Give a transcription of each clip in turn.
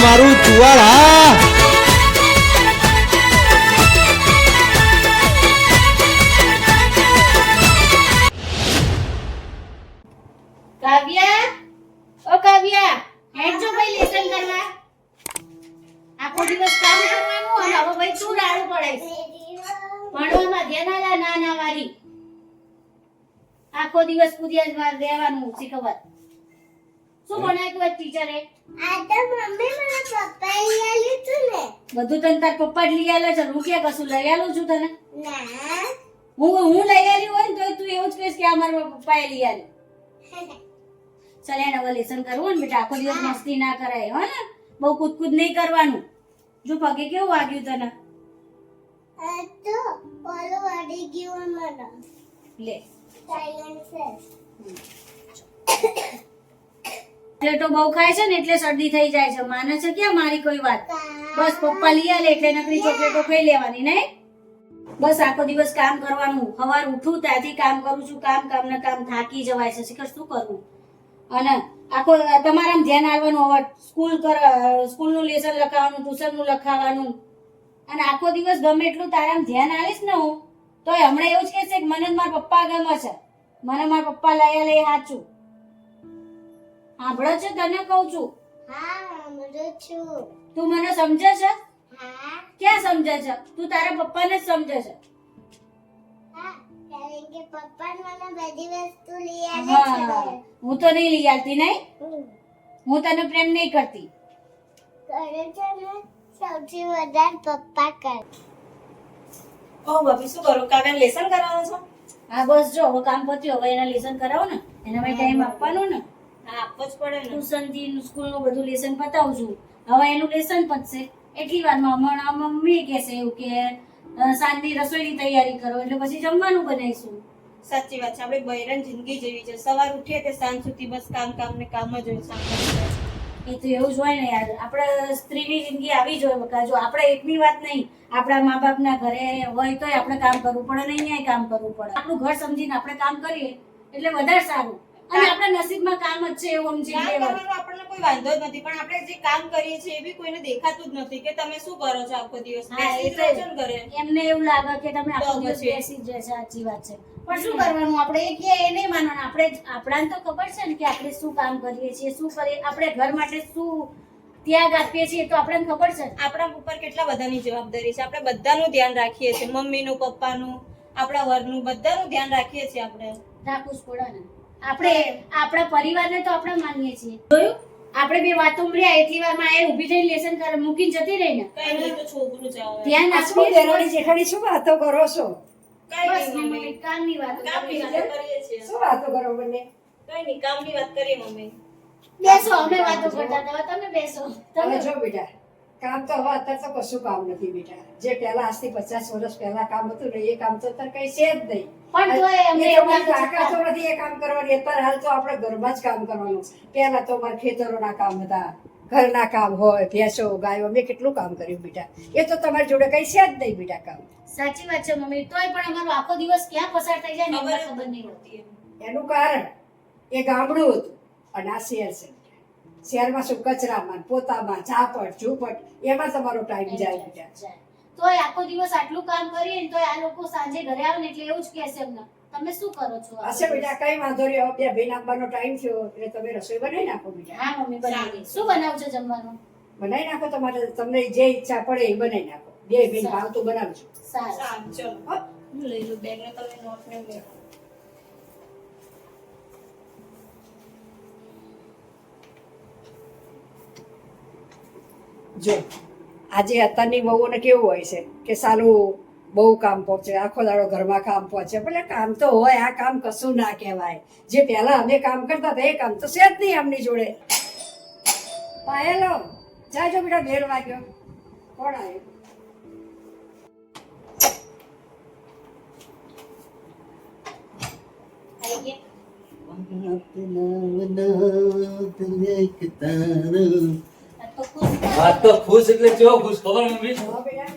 મારું ચુવાડ હા કાવ્યા ઓ કાવ્યા હેડ જો ભાઈ લેસન કરવા આખો દિવસ કામ કરવાનું અને હવે ભાઈ તું લાડુ પડાઈશ ભણવામાં ધ્યાન આલા ના ના વારી આખો દિવસ પૂજ્યા જ વાર રહેવાનું શીખવત શું ભણાવ્યું આજ ટીચરે આ તો મમ્મી મને પપ્પા લઈ આલ્યું તું ને બધું તને તાર પપ્પા જ લઈ આલે છે હું કે કશું લઈ આલું છું તને ના હું લઈ આલી હોય ને તો તું એવું જ કહીશ કે આ મારા પપ્પાએ લઈ આલ્યું ચાલ એને હવે લેસન કરવું ને બેટા આખો દિવસ મસ્તી ના કરાય હો ને બહુ કૂદકૂદ નહીં કરવાનું જો પગે કેવું વાગ્યું તને આ તો ઓલો વાડી ગયો મને લે સાયલેન્સર ચોકલેટો બહુ ખાય છે ને એટલે શરદી થઈ જાય છે માને છે ક્યાં મારી કોઈ વાત બસ પપ્પા લઈ આલે એટલે નકરી ચોકલેટો ખાઈ લેવાની નહીં બસ આખો દિવસ કામ કરવાનું સવાર ઉઠું ત્યાંથી કામ કરું છું કામ ને કામ થાકી જવાય છે શીખર શું કરવું અને આખો તમારામાં ધ્યાન આપવાનું હવે સ્કૂલનું લેસન લખાવવાનું ટ્યુશનનું લખાવવાનું અને આખો દિવસ ગમે એટલું તારામાં ધ્યાન આલીશ ને હું તો હમણાં એવું જ કહેશે કે મને મારા પપ્પા ગમે છે મને મારા પપ્પા લઈ લે સાચું સાંભળો છે તને કહું છું હા સમજો છું તું મને સમજે છે હા ક્યાં સમજે છે તું તારા પપ્પાને જ સમજે છે હા કારણ કે પપ્પા મને બધી વસ્તુ લઈ આલે હા છે હું તો નહીં લઈ આવતી નહીં હું તને પ્રેમ નહીં કરતી કરે છે ને સૌથી વધારે પપ્પા કરે ઓ ભાભી શું કરો કાકાને લેસન કરાવો છો હા બસ જો હવે કામ પત્યું હવે એને લેસન કરાવો ને એના માટે ટાઈમ આપવાનો ને હા આપવો જ પડે ને ટ્યુશન થી સ્કૂલ નું બધું લેસન પતાવું છું હવે એનું લેસન પતશે એટલી વારમાં હમણાં મમ્મી કહેશે એવું કે સાંજની રસોઈની તૈયારી કરો એટલે પછી જમવાનું બનાવીશું સાચી વાત છે આપણે બૈરન જિંદગી જેવી છે સવાર ઉઠીએ તે સાંજ સુધી બસ કામ ને કામ જ હોય સાંજ એ તો એવું જ હોય ને યાર આપણે સ્ત્રીની જિંદગી આવી જ હોય બકા જો આપણે એકની વાત નહીં આપણા મા બાપના ઘરે હોય તોય આપણે કામ કરવું પડે ને અહીંયા કામ કરવું પડે આપણું ઘર સમજીને આપણે કામ કરીએ એટલે વધારે સારું અને આપણા નસીબમાં કામ જ છે એવું સમજી કામ લેવાનું કરવાનો આપણને કોઈ વાંધો જ નથી પણ આપણે જે કામ કરીએ છીએ એ બી કોઈને દેખાતું જ નથી કે તમે શું કરો છો આખો દિવસ હા, બેસી એ જ તો રહો છો ને ઘરે એમને એવું લાગે કે તમે આખો તો દિવસ પછી. બેસી જ રહેશે સાચી વાત છે પણ શું કરવાનું આપણે એ કે એ નહીં માનવાનું આપણાને તો ખબર છે ને કે આપણે શું કામ કરીએ છીએ શું કરીએ આપણે ઘર માટે શું ત્યાગ આપીએ છીએ તો આપણને ખબર છે આપણા ઉપર કેટલા બધાની જવાબદારી છે આપણે બધાનું ધ્યાન રાખીએ છીએ મમ્મીનું પપ્પાનું આપણા વરનું બધાનું ધ્યાન રાખીએ છીએ આપણે રાખવું જ પડે ને આપણે આપણા પરિવારને તો આપણે માનીએ છીએ જોયું આપણે બે વાતો મળ્યા એટલી વારમાં એ ઊભી થઈને લેસન કરે મૂકીને જતી રહી ને કઈ નહીં તો છોકરું છે હવે ધ્યાન આ શું દેરાણી જેઠાણી શું વાતો કરો છો કઈ બસ નહીં મમ્મી મમ્મી કામની વાતો કામની કરીએ વાતો કરીએ છીએ શું વાતો કરો બંને કઈ નહીં કામની વાત કરીએ મમ્મી બેસો અમે વાતો કરતા હતા તમે બેસો હવે તમે જો બેટા કામ તો હવે અત્યારે તો કશું કામ નથી બેટા જે પહેલા આજથી 50 વર્ષ પહેલા કામ હતું ને એ કામ તો અત્યારે કઈ છે જ નહીં પણ તોય અમને એ એવું તમારી લાગે છે તાકાત તો નથી એ કામ કરવાની અત્યારે હાલ તો આપણે ઘરમાં જ કામ કરવાનું પહેલા તો અમારે ખેતરોના કામ હતા ઘરના કામ હોય ભેંસો ગાયો અમે કેટલું કામ કર્યું બેટા એ તો તમારી જોડે કઈ છે જ નહીં બેટા કામ સાચી વાત છે મમ્મી તોય પણ અમારો આખો દિવસ ક્યાં પસાર થઈ જાય ને અમને ખબર નહીં હોતી એનું કારણ એ ગામડું હતું અને આ શહેર છે શહેરમાં શું કચરામાં પોતામાં ઝાપટ ઝૂપટ એમાં તમારો ટાઈમ જાય બેટા તોય આખો દિવસ આટલું કામ કરીએ ને તોય આ લોકો સાંજે ઘરે આવે ને એટલે એવું જ કહેશે અમને તમે શું કરો છો હશે બેટા કઈ વાંધો નહીં હવે બે ભાઈ નાખવાનો ટાઈમ થયો એટલે તમે રસોઈ બનાવી નાખો બેટા હા મમ્મી બનાવી શું બનાવજો જમવાનું બનાવી નાખો તમારે તમને જે ઈચ્છા પડે એ બનાવી નાખો બે ભાઈ ભાવતું બનાવજો સારું સારું ચલો હું લઈ લઉં બેગ ને તમે નોટ ને લઈ લો. જો આજે અત્યારની વહુઓને કેવું હોય છે કે સાલું બહુ કામ પહોંચે આખો દાડો ઘરમાં કામ પહોંચે ભલે કામ તો હોય આ કામ કશું ના કહેવાય જે પહેલા અમે કામ કરતા હતા એ કામ તો છે જ નહીં આમની જોડે પાયેલો જાજો બેટા 12 વાગ્યો કોણ આવ્યું આવી ગયા વાત તો ખુશ એટલે કેવો ખુશ ખબર મમ્મી હા બેટા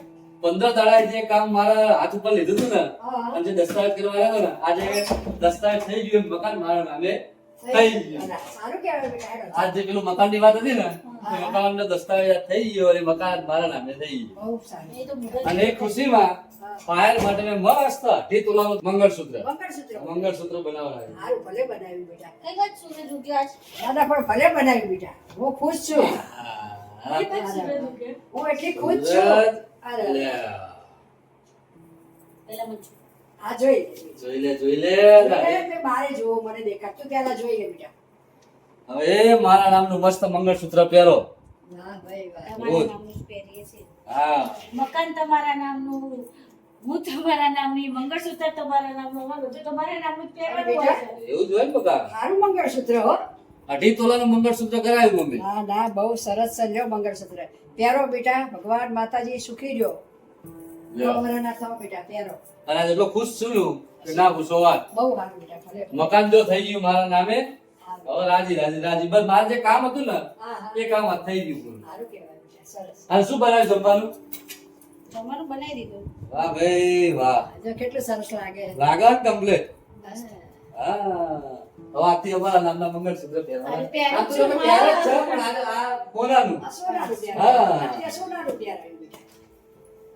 15 દાડા જે કામ મારા હાથ ઉપર લીધું હતું ને હા. અને જે દસ્તાવેજ કરવા આવ્યો ને આજે દસ્તાવેજ થઈ ગયું મકાન મારા નામે થઈ ગયું. અને સારું કહેવાય બેટા હેડો. આ જે પેલું મકાનની વાત હતી ને એ મકાનનો દસ્તાવેજ થઈ ગયો અને મકાન મારા નામે થઈ ગયું. બહુ સારું. એ તો મુહૂર્ત અને એ ખુશીમાં પાયલ માટે મેં મસ્ત 8 તોલાનું મંગળસૂત્ર મંગળસૂત્ર બનાવડાવ્યું. સારું ભલે બનાવ્યું બેટા. કઈ વાત સૂરજ ઉગ્યો આજ? દાદા પણ ભલે બનાવ્યું બેટા. હું ખુશ છું. હા. કઈ વાત સૂરજ ઉગ્યો? હું એટલી ખુશ છું. અરે, અલ્યા. પેલા મને છું. આ જોઈ લે. જોઈ લે મેં બારે જોવો મને દેખાતું ત્યારે જોઈ લે બેટા. હવે મારા નામનું મસ્ત મંગળસૂત્ર પહેરો. વાહ ભાઈ વાહ. તમારા નામનું જ પહેરીએ છીએ. હા મકાન તમારા નામનું, હું તમારા નામની, મંગળસૂત્ર તમારા નામનું, અમારું બધું તમારા નામનું જ પહેરવાનું હોય છે. એવું જ હોય ને બકા. સારું મંગળસૂત્ર હો. 8 તોલાનું મંગળસૂત્ર કરાવ્યું મમ્મી. ના ના બહુ સરસ સલ્યો મંગળસૂત્ર. પહેરો બેટા. ભગવાન માતાજી સુખી રહ્યો. લ્યો. વરાના થાવ બેટા પહેરો. અને આજે એટલો ખુશ છું કે ના પૂછો વાત. બહુ સારું બેટા ભલે. મકાન જો થઈ ગયું મારા નામે. હવે રાજી બસ મારે જે કામ હતું ને હા હા એ કામ આજ થઈ ગયું પૂરું. સારું કહેવાય બેટા સરસ. અને શું બનાવ્યું જમવાનું? જમવાનું બનાવી દીધું. વાહ ભાઈ વાહ. જો કેટલું સરસ લાગે. લાગે ને કમ્પ્લીટ. હા. હા હવે આજથી અમારા નામના મંગળસૂત્ર પહેરવાના. અરે પહેરું આ તો છું, તમે પહેરો જ છો, પણ આ કોનાનું? આ સોનાનું હા. પહેરાયું. ત્યાં સોનાનું પહેરાયું બેટા.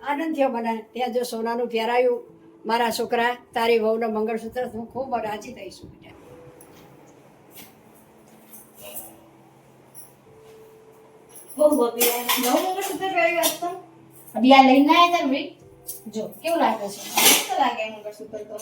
આનંદ થયો મને. ત્યાં જો સોનાનું પહેરાયું મારા છોકરા તારી વહુના મંગળસૂત્ર હું ખૂબ રાજી થઈશું બેટા. બહુ બબી નવું મંગળસૂત્ર પહેર્યું આજ તો. અભી આ લઈને આવ્યા હતા ને ભાઈ. જો કેવું લાગે છે? મસ્ત લાગે આ મંગળસૂત્ર તો.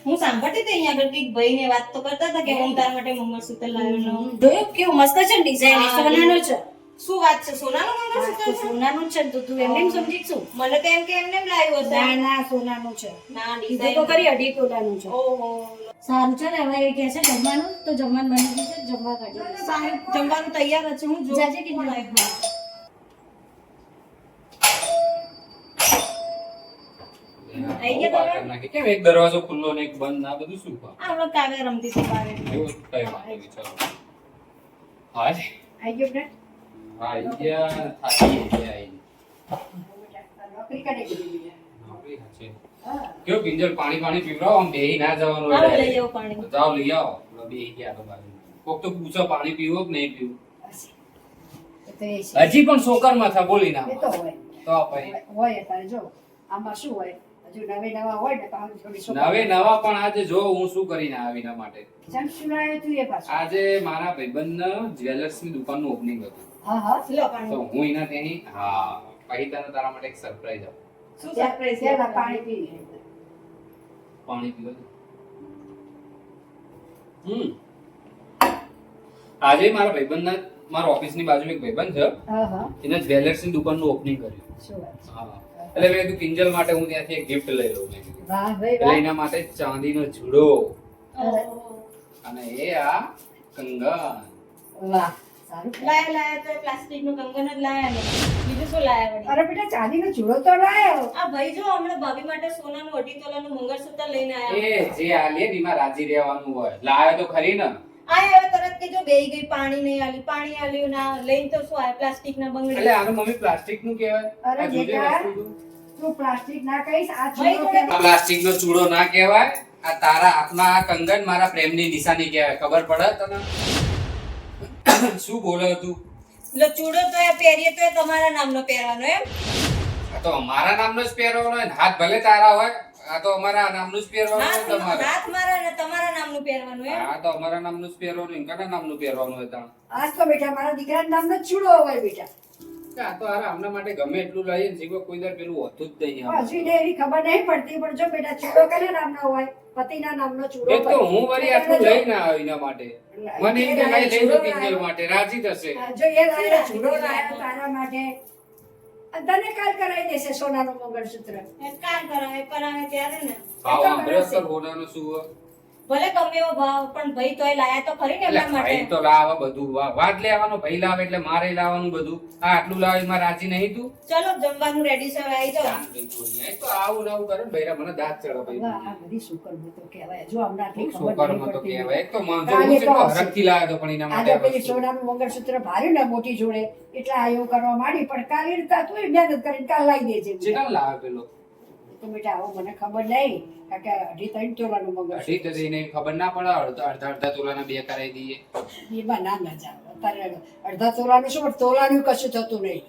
હું સાંભળતી હતી અહીંયા આગળ કંઈક ભાઈને વાત તો કરતા હતા કે હું તારા માટે મંગળસૂત્ર લાવ્યો ને. જોયું કેવું મસ્ત છે ને ડિઝાઇન? હા, સોનાનું છે. શું વાત છે, સોનાનું મંગળસૂત્ર તો છે? સોનાનું છે ને તો તું એમને એમ સમજી છું? મને તો એમ કે એમને એમ લાવ્યું હશે. ના ના સોનાનું છે. ના કીધું ડિઝાઇન તો ખરી 2.5 તોલાનું છે. ઓહો. સારું ચાલ હવે એ કહે છે જમવાનું તો જમવાનું બની ગયું છે, જમવા કાઢી દઈશ. સારું જમવાનું તૈયાર જ છે. હું જો જાજે કે કોણ નહીં? આવ્યું. આઈ ગયા તમે? નાખી. કેમ એક દરવાજો ખુલ્લો ને એક બંધ આ બધું શું કામ? આ હમણાં કાવ્ય રમતી હતી બહાર એટલે. એવું જ કઈ વાંધો નહીં, ચાલો. હા જી. આઈ ગયો બેટા. હા, આઈ ગયા, થાકી ગયા આઈને. બેટા, નોકરી કરી દીધી બેટા. નોકરી સાચી. હા. કેવું કિંજલ પાણી પીવડાવો, આમ બેહી ના જવાનું હોય આવો લઈ direct. આવો પાણી. જાઓ લઈ આવો. આપણે બેહી ગયા તો બાજુ. કોક તો પૂછો પાણી પીવો કે નહીં પીવું. એ તો એ છે. હજી પણ સોકર માં થા બોલી ના એ તો હોય. તો પછી હોય અત્યારે જો આમાં શું હોય હજુ નવા હોય ને તો આમ થોડી શું નવે નવા પણ આજે જો હું શું કરીને આવ્યો એના માટે. ચમ શું લાવ્યો તું એ પાછું? આજે મારા ભાઈબંધના જ્વેલર્સ ની દુકાનનું ઓપનિંગ હતું. હા હા લો પાણી. તો હું એના ત્યાંની હા પછી તને તારા માટે એક સરપ્રાઈઝ આપું. શું ત્યાં સરપ્રાઈઝ પહેલા પાણી પી લે. પાણી પીવા દે. આજે મારા ભાઈબંધના મારા ઓફિસની બાજુમાં એક ભાઈબંધ છે હા હા એના જ્વેલર્સની દુકાનનું ઓપનિંગ કર્યું. શું વાત છે? હા એટલે મેં કીધું કિંજલ માટે હું ત્યાંથી એક ગિફ્ટ લઈ લઉં મેં કીધું. વાહ ભાઈ એટલે વાહ. એના માટે ચાંદીનો જુડો અરે, અને એ આ કંગન. વાહ સારું લાયા તો પ્લાસ્ટિક નું કંગન જ લાયા ને બીજું શું લાયા વળી? અરે બેટા ચાંદીનો ચૂડો તો લાયો. આ ભાઈ જો હમણાં ભાભી માટે સોનાનું 2.5 તોલાનું મંગળસૂત્ર લઈને આયા. એ જે આ લે ને એમાં રાજી રહેવાનું હોય. લાયો તો ખરી ને. આયા હવે તરત કે જો બેહી ગઈ પાણી નહીં આલી પાણી આલ્યું ના લઈને તો શું આયા પ્લાસ્ટિક ના બંગડી. એટલે આનું મમ્મી પ્લાસ્ટિક નું કહેવાય. અરે આ જોજે બેટા. વસ્તુ તું. તું પ્લાસ્ટિક ના કહીશ આ ભાઈ ચૂડો જોડે આ પ્લાસ્ટિક નો ચૂડો ના કહેવાય. આ તારા હાથમાં આ કંગન મારા પ્રેમની નિશાની કહેવાય. ખબર પડે તને? શું બોલે તું? લો ચૂડો તો એ પહેરીએ તો એ તમારા નામનો પહેરવાનો એમ. આ તો અમારા નામનો જ પહેરવાનો હોય ને. હાથ ભલે તારા હોય આ તો અમારા નામનું જ પહેરવાનું હોય તમારે. હાથ મારા ને તમારા નામનું પહેરવાનું એમ. હા તો અમારા નામનું જ પહેરવાનું હોય. કના નામનું પહેરવાનું હોય તાણ? આજ તો બેટા મારા દીકરાના નામનો ચૂડો હોય બેટા. આ તો હારા આમના માટે ગમે એટલું લઈએ ને જીવો કોઈ દર પેલું હોતું જ નહીં આમ. હજુ ને એવી ખબર નહીં પડતી પણ જો બેટા ચૂડો કયા નામનો હોય પતિના નામનો ચૂડો એક તો હોય. હું વળી આટલું લઈને આવ્યો એના માટે. મને એમ કે ભાઈ લઈ લો કિંજલ માટે રાજી થશે. જો એ લાયો ચૂડો લાયો તારા માટે અને તને કાલ કરાવી દેશે સોનાનું મંગળસૂત્ર. એ કામ કરાવે કરાવે ત્યારે ને ભાવ આંભળ્યો તો હોનાનો શું હોય? ભલે ગમે એવો ભાવ પણ ભાઈ તોય લાયા તો ખરી ને એટલે એમના ભાઈ માટે. તો લાવે બધું વાત લેવાનો ભાઈ લાવે એટલે મારે લાવવાનું બધું. આ આટલું લાવે એમાં રાજી નહીં તું? ચલો જમવાનું રેડી છે હવે આવી જાઓ. એ તો આવું ને આવું કરે ને ભૈરા મને દાંત ચડે હવે આ ભાઈ. બધી શુકરમો તો કહેવાય જો હમણાં આટલી ખબર છોકરામાં નહીં તો પડતી. કહેવાય. એક તો માણસો કાલે હું તો કેટલો આવશે. હરખથી લાવ્યો તો પણ એના માટે આજે આ પેલી વસ્તુ. સોનાનું મંગળસૂત્ર ભાર્યું ને મોટી જોડે એટલે આ એવું કરવા માંડી પણ કાલે તું મહેનત કરીને કાલ લાવી દેજે ચેટલા લાવે પેલો? તો બેટા આવો મને ખબર નહીં કારણ કે 2.5 તોલાનું મંગળ અઢી તો એને ખબર ના પડે અડધા તોલાના 2 કરાવી દઈએ એમાં ના જાવ અત્યારે અડધા તોલાનું શું પણ તોલાનું કશું થતું નહીં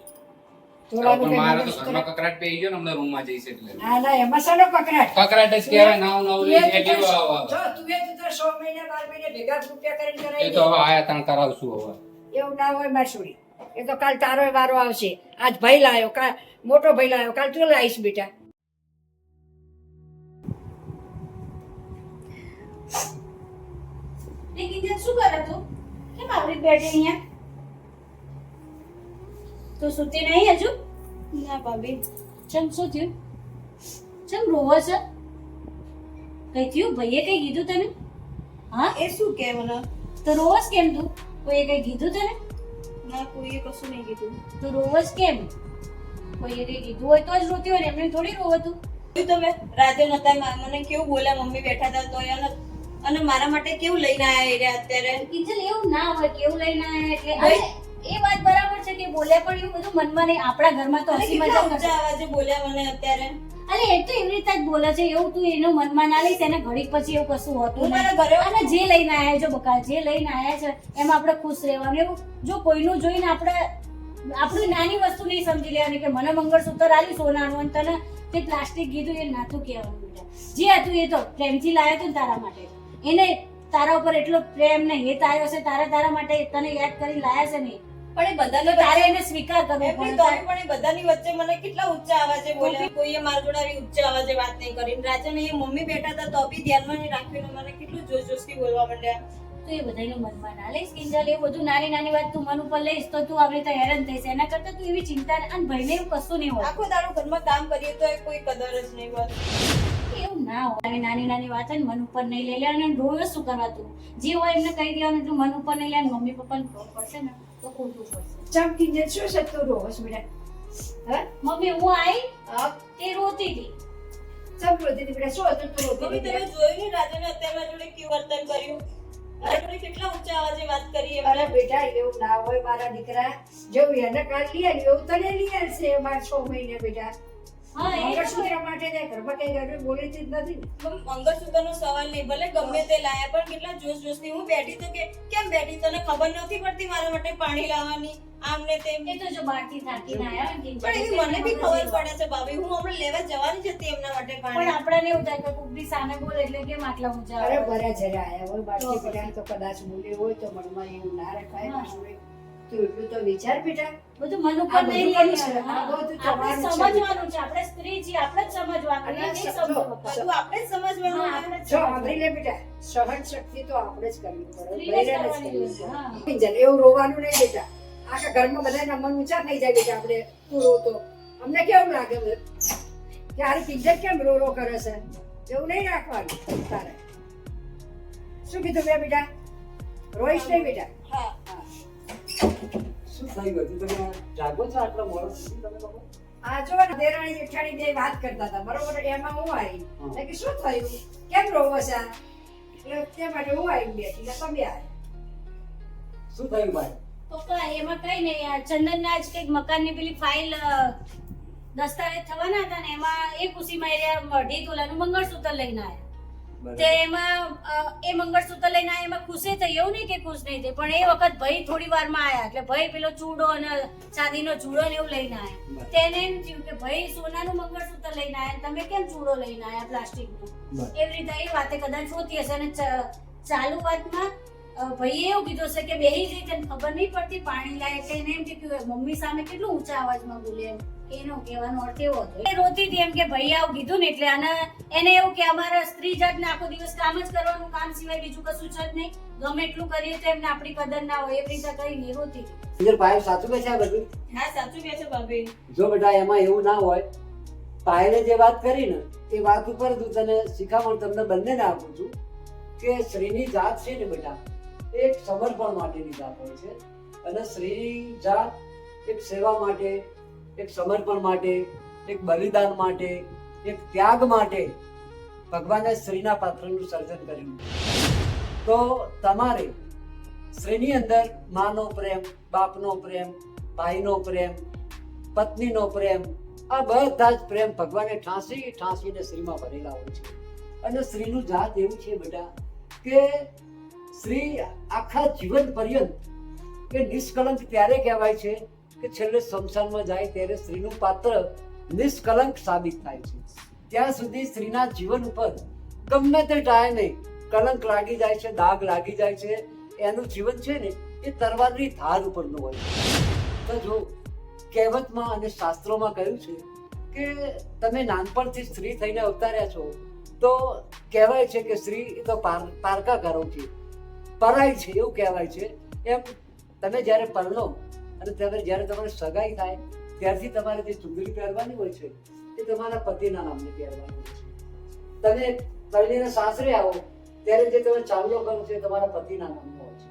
તોલાનું પણ મારે તો કંઈ ઘરમાં કકરાટ પેઈ ગયો ને હમણાં રૂમમાં જઈશ એટલે ના ના એમાં શાનો કકરાટ કકરાટ જ કહેવાય નાવ તું લઈ એ તો એટલી જો આવે. તું એ તો 6 મહિના 12 મહિને ભેગા રૂપિયા કરીને એ કરાવી તો દે. હવે આયા તાણ કરાવશું હવે એવું ના હોય મારી છોડી એ તો કાલ તારો વારો આવશે આજ ભાઈ લાયો કાલ મોટો ભાઈ લાયો કાલ તું લાવીશ બેટા એ કિંજલ શું કરે તું કેમ આવડી બેઠી અહીંયા તું સુતી નહીં હજુ ના ભાભી ચમ શું થયું ચમ રોવો છે કઈ થયું ભાઈએ કઈ કીધું તને હા એ શું કે મને તો રોવસ કેમ તું કોઈએ કઈ કીધું તને ના કોઈએ કશું નહીં કીધું તું રોવસ કેમ કોઈએ કઈ કીધું હોય તો જ રોતી હોય ને એમને થોડી રોવો તું તમે રાતે નતા મને કેવું બોલ્યા મમ્મી બેઠા હતા તો અને મારા માટે કેવું લઈને આયા એ અત્યારે કિંજલ એવું ના હોય કેવું લઈને આયા એટલે અરે, એ વાત બરાબર છે કે બોલ્યા પણ એવું બધું મનમાં નહીં આપણા ઘરમાં તો અને હસી કેટલા મજાક ઊંચા કરશે અવાજે બોલ્યા મને અત્યારે અરે એ તો એવી રીતે જ બોલે છે એવું તું એનું મનમાં ના લઈશ એને ઘડીક પછી એવું કશું હોતું હું નહીં. મારા ઘરે અને જે લઈને આયા જો બકા જે લઈને આયા છે એમાં આપણે ખુશ રહેવાનું એવું જો કોઈનું જોઈને આપણે આપણી નાની વસ્તુ નહીં સમજી લેવાની કે મને મંગળસૂત્ર આલ્યું સોનાનું અને તને તે પ્લાસ્ટિક કીધું એ નાતું કહેવાનું બેટા જે હતું એ તો પ્રેમથી લાવ્યો હતો ને તારા માટે એને તારા ઉપર એટલો પ્રેમ નહીં એ તારો છે તારા માટે તને યાદ કરી લાયા છે નહીં પણ એ બધાને તો તારે એને સ્વીકાર કરવો એમની પડે. તો પણ એ બધાની વચ્ચે મને કેટલા ઊંચા અવાજે બોલ્યા કોઈએ મારા જોડે આવી ઊંચા અવાજે વાત નહીં કરી રાજાને એ મમ્મી બેઠા હતા તો બી ધ્યાનમાં નહીં રાખ્યું ને મને કેટલું જોશ જોશથી બોલવા માંડ્યા તો એ બધાનું મનમાં ના લઈશ કિંજલ એ બધું નાની નાની વાત તું મન ઉપર લઈશ તો તું આવી રીતે હેરાન થઈશ એના કરતા તું એવી ચિંતા અને ભયને એવું કશું નહીં હોય આખો દાડો ઘરમાં કામ કરીએ તો એ કોઈ કદર જ નહીં બસ એવું ના હોય આવી નાની નાની વાત હોય ને મન ઉપર નહીં લઈ લેવાનું અને રોજ શું કરવા તું જે હોય એમને કહી દેવાનું તું મન ઉપર નહીં લે મમ્મી પપ્પાને ખબર પડશે ને તો ખોટું પડશે ચમ કિંજલ શું છે તું રોસ બેટા હા મમ્મી હું આવી હા તે રોતી હતી ચમ રોતી હતી બેટા શું હતું તું રોતી મમ્મી હતી તમે જોયું ને રાજાને અત્યારે મારા જોડે કેવું વર્તન કર્યું મારા જોડે કેટલા ઊંચા અવાજે વાત કરી એમણે. અરે બેટા એવું ના હોય મારા દીકરા જેવું એને કાલ લઈ આવ્યું એવું તને લઈ આવશે મારા 6 મહિને બેટા હા એ તો મંગળસૂત્ર માટે તે ઘરમાં કઈ ગરમી બોલીતી જ નથી ને. મંગળસૂત્રનો સવાલ નહીં ભલે ગમે તે લાયા પણ કેટલા જોશ જોશથી હું બેઠી તો કે કેમ બેઠી તને ખબર નથી પડતી મારા માટે પાણી લાવવાની આમ ને તેમ એ તો જો બહારથી થાકીને આયા હોય ને કિંજલ, પણ એવી મને બી ખબર પડે છે ભાભી હું હમણાં લેવા જવાની જ હતી એમના માટે પણ પાણી આપણને એવું થાય કે કોકની સામે બોલે એટલે કેમ આટલા ઊંચા અરે અવાજ? બરા જરા આયા હોય બાકી તો બેટા તો કદાચ બોલ્યો હોય તો મનમાં એવું ના રખાય હા. પાછું તું એટલું તો વિચાર બેટા બધું મન ઉપર આ બધું નહીં કોનું લેવાનું. છે? આ હા. બધું આપણે તમારું છે. સમજવાનું છે આપણે સ્ત્રી છીએ આપણે જ સમજવાનું અને એ નહીં જો, સમજો પપ્પા. બધું આપણે જ સમજવાનું હા, હોય. આપણે જ જો સમજવાનું. સાંભળી લે બેટા સહન શક્તિ તો આપણે જ કરવી પડે સ્ત્રીને જ બૈરાને જ કરવાની કરવી હોય. હા. પડે. કિંજલ, એવું રોવાનું નહીં બેટા આખા ઘરમાં બધા મન ઊંચા થઈ જાય બેટા આપણે તું રોતો અમને કેવું લાગે કે હારી કિંજલ કેમ રો કરે છે એવું નહીં રાખવાનું તારે શું કીધું બે બેટા રોઈશ નહીં બેટા હા શું થઈ ગયું તમે જાગો છો આટલા મોડો સુધી તમે લોકો આ જો ને દેરાણી જેઠાણી બે વાત કરતા હતા બરોબર એમાં હું આવી મેં કીધું શું થયું કેમ રોવો છે આ? એટલે તે માટે હું આવી બેઠી ને તમે આવ્યા શું થયું ભાઈ પપ્પા એમાં કઈ નહીં આ ચંદનના જ કંઈક મકાનની પેલી ફાઇલ દસ્તાવેજ થવાના હતા ને એમાં એ ખુશીમાં એ 2.5 તોલાનું મંગળસૂત્ર લઈને આવ્યા તે એમાં એ મંગળસૂત્ર લઈને આવ્યા એમાં ખુશી થઈ એવું નહીં કે ખુશ નહીં થઈ પણ એ વખત ભાઈ થોડી વારમાં આવ્યા એટલે ભાઈ પેલો ચૂડો અને ચાંદીનો ચૂડો ને એવું લઈને આવ્યા તેને એમ થયું કે ભાઈ સોનાનું મંગળસૂત્ર લઈને આવ્યા તમે કેમ ચૂડો લઈને આવ્યા પ્લાસ્ટિકનું એવી રીતે એ વાતે કદાચ હોતી હશે અને ચાલુ વાતમાં ભાઈએ એવું કીધું હશે કે બેહી જઈ તને ખબર નહીં પડતી પાણી લાય એટલે એને એમ થયું કે મમ્મી સામે કેટલું ઊંચા અવાજમાં બોલે એમ એનો કહેવાનો અર્થ એવો હતો એ રોતી હતી એમ કે ભાઈએ આવું કીધું ને એટલે અને એને એવું કે અમારા સ્ત્રી જાતને આખો દિવસ કામ જ કરવાનું કામ સિવાય બીજું કશું છે જ નહીં ગમે એટલું કરીએ તો એમને આપણી કદર ના હોય એવી રીતે કહીને એ રોતી હતી પિયર ભાઈ સાચું કહે છે આ બધું હા સાચું કહે છે ભાભી જો બેટા એમાં એવું ના હોય પાયલે જે વાત કરી ને એ વાત ઉપર હું તને શિખામણ તમને બંનેને આપું છું કે સ્ત્રીની જાત છે ને બેટા એ એક સમર્પણ માટેની જાત હોય છે અને સ્ત્રીની જાત એક સેવા માટે એક સમર્પણ માટે એક બલિદાન માટે એક ત્યાગ માટે ભગવાને સ્ત્રીના પાત્રનું સર્જન કર્યું તો તમારે સ્ત્રીની અંદર માનો પ્રેમ બાપનો પ્રેમ ભાઈનો પ્રેમ પત્નીનો પ્રેમ આ બધા જ પ્રેમ ભગવાને ઠાંસીને સ્ત્રીમાં ભરેલા હોય છે. અને સ્ત્રીનું જાત એવું છે બેટા કે સ્ત્રી આખા જીવન પર્યંત કે નિષ્કલંક ત્યારે કહેવાય છે કે છેલ્લે સ્મશાનમાં જાય ત્યારે સ્ત્રીનું પાત્ર નિષ્કલંક સાબિત થાય છે. ત્યાં સુધી સ્ત્રીના જીવન ઉપર ગમે તે ટાઈમે કલંક લાગી જાય છે, દાગ લાગી જાય છે. એનું જીવન છે ને એ તલવારની ધાર ઉપરનું હોય છે. તો જો કહેવતમાં અને શાસ્ત્રોમાં કહ્યું છે કે તમે નાનપણથી સ્ત્રી થઈને અવતાર્યા છો તો કહેવાય છે કે સ્ત્રી એ તો પારકા કરો છે, પરાય છે એવું કહેવાય છે. એમ તમે જ્યારે પરણો અને જ્યારે તમારે સગાઈ થાય ત્યારથી તમારે જે ચુંદડી પહેરવાની હોય છે એ તમારા પતિના નામને પહેરવાની હોય છે. તમે પરણીને સાસરે આવો ત્યારે જે તમે ચાવલો કરો છો એ તમારા પતિના નામનો હોય છે.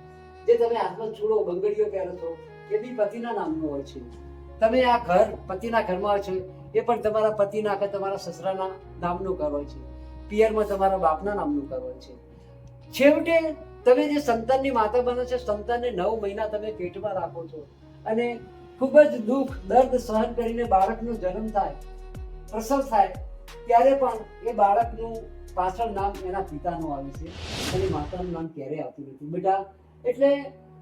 જે તમે હાથમાં ચૂડો બંગડીઓ પહેરો છો એ બી પતિના નામનો હોય છે. તમે આ ઘર પતિના ઘરમાં હોય છે એ પણ તમારા પતિના કે તમારા સસરાના નામનું ઘર હોય છે. પિયરમાં તમારા બાપના નામનું ઘર હોય છે. છેવટે તમે જે સંતાનની માતા બનો છો, સંતાનને 9 મહિના તમે પેટમાં રાખો છો અને ખૂબ જ દુઃખ દર્દ સહન કરીને બાળકનો જન્મ થાય, પ્રસવ થાય ત્યારે પણ એ બાળકનું પાછળ નામ એના પિતાનું આવે છે અને માતાનું નામ ક્યારેય આવતું નથી બેટા. એટલે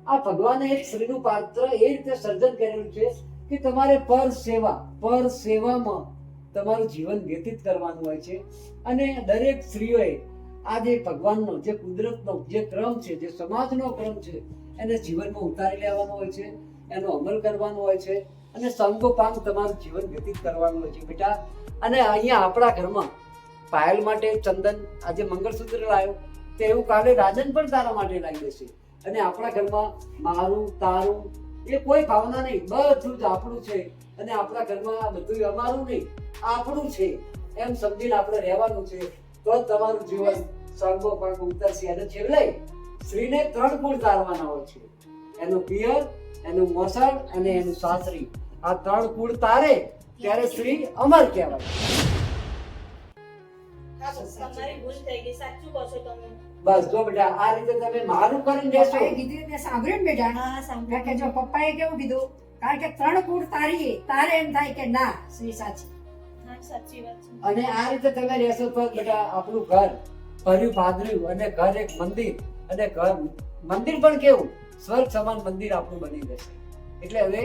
આ ભગવાને એક સ્ત્રીનું પાત્ર એ રીતે સર્જન કરેલું છે કે તમારે પર સેવામાં તમારું જીવન વ્યતીત કરવાનું હોય છે. અને દરેક સ્ત્રીઓએ આ જે ભગવાનનો, જે કુદરતનો જે ક્રમ છે, જે સમાજનો ક્રમ છે એને જીવનમાં ઉતારી લેવાનો હોય છે, એનો અમલ કરવાનો હોય છે અને સંગોપાંગ તમારું જીવન વ્યતીત કરવાનું હોય છે બેટા. અને અહીંયા આપણા ઘરમાં પાયલ માટે ચંદન આજે મંગળસૂત્ર લાવ્યો તો એવું કાલે રાજન પણ તારા માટે લાવી દેશે. અને આપણા ઘરમાં મારું તારું એ કોઈ ભાવના નહીં, બધું જ આપણું છે. અને આપણા ઘરમાં બધું અમારું નહીં, આપણું છે એમ સમજીને આપણે રહેવાનું છે. તો જ તમારું જીવન સંગોપાંગ ઉતરશે. અને છેલ્લે સ્ત્રીને 3 ગુણ તારવાના હોય છે, એનું પિયર, એનું મોસાળ અને એનું સાસરી. આ 3 ગુણ તારે ત્યારે સ્ત્રી અમર કહેવાય. તમારી ભૂલ થઈ ગઈ, સાચું કહો છો તમે. બસ જો બેટા આ રીતે તમે મારું કરીને દેશો. પપ્પાએ કીધું તે સાંભળ્યું ને બેટા? હા, સાંભળ્યું. કારણ કે જો પપ્પાએ કેવું કીધું, કારણ કે 3 કુળ તારીએ તારે એમ થાય કે ના શ્રી સાચી. હા, સાચી વાત છે. અને આ રીતે તમે રહેશો તો બેટા આપણું ઘર ભર્યું ભાદર્યું અને ઘર એક મંદિર. અને ઘર મંદિર પણ કેવું સ્વર્ગ સમાન મંદિર આપણું બની જશે. એટલે હવે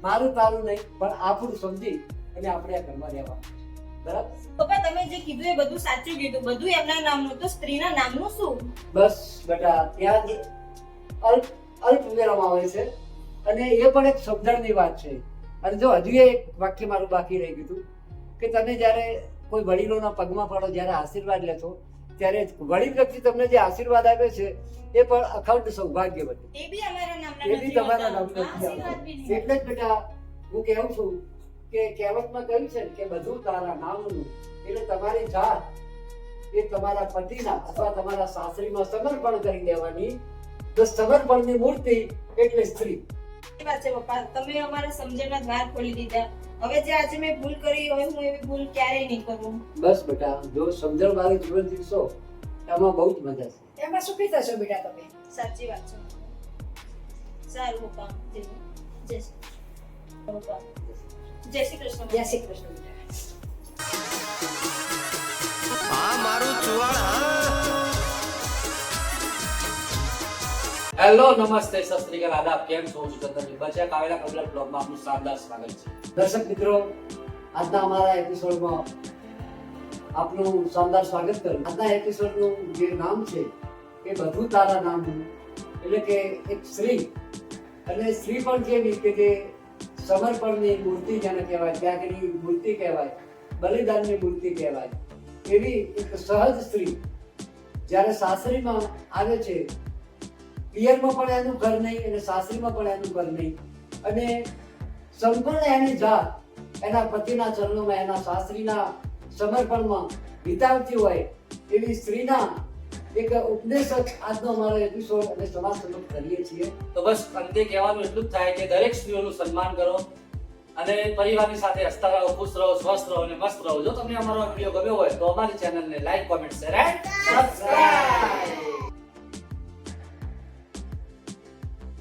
મારું તારું નહીં પણ આપણું સમજી અને આપણે આ ઘરમાં રહેવાનું. બરાબર? પપ્પા તમે જે કીધું એ બધું સાચું કીધું, બધું એમના નામનું. તો સ્ત્રીના નામનું શું? બસ બેટા ત્યાં જ અલ્પ વિરામ આવે છે અને એ પણ એક સમજણની વાત છે. અને જો હજુ એક વાક્ય મારું બાકી રહી ગયું કે તમે જ્યારે કોઈ વડીલોના પગમાં પડો, જ્યારે આશીર્વાદ લેશો ત્યારે વડીલ વ્યક્તિ તમને જે આશીર્વાદ આપે છે એ પણ અખંડ સૌભાગ્ય બને. એ બી અમારા નામના એ બી નથી તમારા હોતા. નામના નથી આશીર્વાદ બી આવતા. નહીં. એટલે જ બેટા હું કહું છું કે કહેવતમાં કહ્યું છે ને કે બધું તારા નામનું. એટલે તમારી જાત એ તમારા પતિના અથવા તમારા સાસરીમાં સમર્પણ કરી દેવાની. તો સમર્પણની મૂર્તિ એટલે સ્ત્રી. સાચી વાત છે પપ્પા, તમે અમારા સમજણના દ્વાર ખોલી દીધા. હવે જે આજે મેં ભૂલ કરી હવે હું એવી ભૂલ ક્યારેય નહીં કરું. બસ બેટા જો સમજણ વાળું જીવન જીવશો એમાં બહુ જ મજા છે. એમાં સુખી થશો બેટા તમે. સાચી વાત છે. સારું પપ્પા, જય શ્રી પપ્પા, જય શ્રી કૃષ્ણ. જય શ્રી કૃષ્ણ બેટા. હેલો, નમસ્તે, સત શ્રી અકાલ, આદાબ. કેમ છો? હું ચંદનજી બચા કાવેલા કબલર બ્લોગમાં આપનું શાનદાર સ્વાગત છે. દર્શક મિત્રો આજના અમારા એપિસોડમાં આપનું શાનદાર સ્વાગત કરું. આજના એપિસોડનું જે નામ છે એ બધું તારા નામનું. એટલે કે એક સ્ત્રી અને સ્ત્રી પણ જેવી કે જે સમર્પણની મૂર્તિ જેને કહેવાય, ત્યાગની મૂર્તિ કહેવાય, બલિદાનની મૂર્તિ કહેવાય એવી એક સહજ સ્ત્રી જ્યારે સાસરીમાં આવે છે, પિયરમાં પણ એનું ઘર નહીં અને સાસરીમાં પણ એનું ઘર નહીં અને સંપૂર્ણ એની જાત એના પતિના ચરણોમાં, એના સાસરીના સમર્પણમાં વિતાવતી હોય એવી સ્ત્રીના એક ઉપદેશક આજનો અમારો એપિસોડ અને સમાજ સમક્ષ કરીએ છીએ. તો બસ અંતે કહેવાનું એટલું જ થાય કે દરેક સ્ત્રીઓનું સન્માન કરો અને પરિવારની સાથે હસતા રહો, ખુશ રહો, સ્વસ્થ રહો અને મસ્ત રહો. જો તમને અમારો વિડીયો ગમ્યો હોય તો અમારી ચેનલને like, comment, share and subscribe.